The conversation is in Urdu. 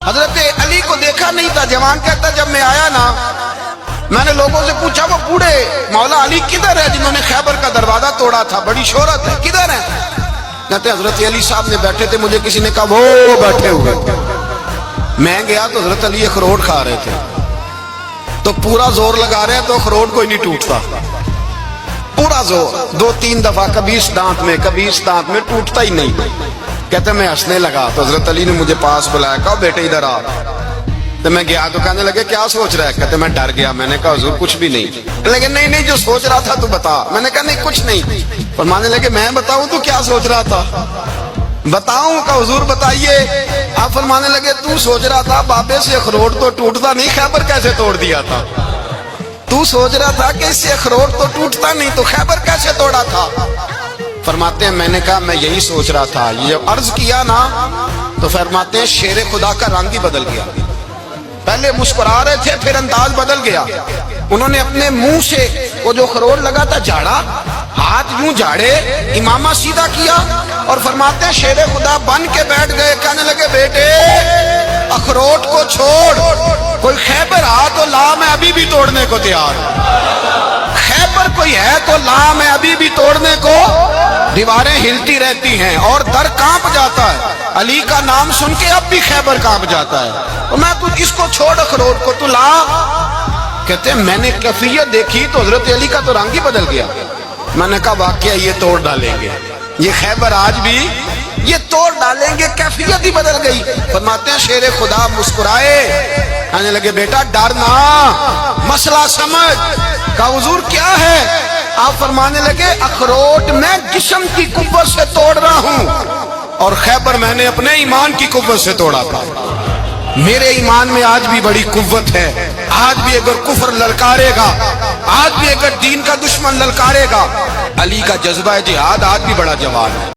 حضرت علی کو دیکھا نہیں تھا. جوان کہتا جب میں آیا نا میں نے لوگوں سے پوچھا وہ بوڑھے مولا علی کدھر ہے جنہوں نے خیبر کا دروازہ توڑا تھا, بڑی شہرت ہے, کدھر ہے؟ کہتے حضرت علی صاحب نے بیٹھے تھے, مجھے کسی نے کہا وہ بیٹھے ہوئے. میں گیا تو حضرت علی اخروٹ کھا رہے تھے, تو پورا زور لگا رہے ہیں تو اخروٹ کوئی نہیں ٹوٹتا, پورا زور 2-3 دفعہ, کبھی اس دانت میں کبھی اس دانت میں, ٹوٹتا ہی نہیں. کہتے میں ہنسنے لگا تو حضرت علی نے مجھے پاس بلایا, کہا بیٹے ادھر آ. تو میں گیا تو کہنے لگے کیا سوچ رہا ہے؟ کہتے میں ڈر گیا. میں نے کہا حضور کچھ بھی نہیں. لیکن نہیں جو سوچ رہا تھا تو بتا. میں نے کہا نہیں کچھ نہیں. فرمانے لگے میں بتاؤں تو کیا سوچ رہا تھا؟ بتاؤں؟ کہ حضور بتائیے. آپ فرمانے لگے تو سوچ رہا تھا بابے سے اخروٹ تو ٹوٹتا نہیں, خیبر کیسے توڑ دیا تھا؟ تو سوچ رہا تھا کہ اس سے اخروٹ تو ٹوٹتا نہیں تو خیبر کیسے توڑا تھا؟ فرماتے ہیں میں نے کہا میں یہی سوچ رہا تھا. یہ عرض کیا نا تو فرماتے ہیں شیر خدا کا رنگ ہی بدل گیا. پہلے مسکرا رہے تھے پھر انداز بدل گیا. انہوں نے اپنے منہ سے وہ جو خروٹ لگا تھا جھاڑا, ہاتھ یوں جھاڑے, امامہ سیدھا کیا اور فرماتے ہیں شیر خدا بن کے بیٹھ گئے. کہنے لگے بیٹے اخروٹ کو چھوڑ, کوئی خیبر آ تو لا, میں ابھی بھی توڑنے کو تیار ہوں. خیبر کوئی ہے تو لا, میں ابھی بھی توڑنے کو. دیواریں ہلتی رہتی ہیں اور در کانپ جاتا ہے, علی کا نام سن کے اب بھی خیبر کانپ جاتا ہے. تو میں تو اس کو چھوڑ اخروٹ کو تو لا. کہتے ہیں میں نے کیفیت دیکھی تو حضرت علی کا تو رنگ ہی بدل گیا. میں نے کہا واقعہ یہ توڑ ڈالیں گے, یہ خیبر آج بھی یہ توڑ ڈالیں گے, کیفیت ہی بدل گئی. فرماتے ہیں شیر خدا مسکرائے, کہنے لگے بیٹا ڈرنا, مسئلہ سمجھ. کہا حضور کیا ہے؟ آپ فرمانے لگے اخروٹ میں جسم کی قوت سے توڑ رہا ہوں اور خیبر میں نے اپنے ایمان کی قوت سے توڑا تھا. میرے ایمان میں آج بھی بڑی قوت ہے. آج بھی اگر کفر للکارے گا, آج بھی اگر دین کا دشمن للکارے گا, علی کا جذبہ جہاد آج بھی بڑا جوان ہے.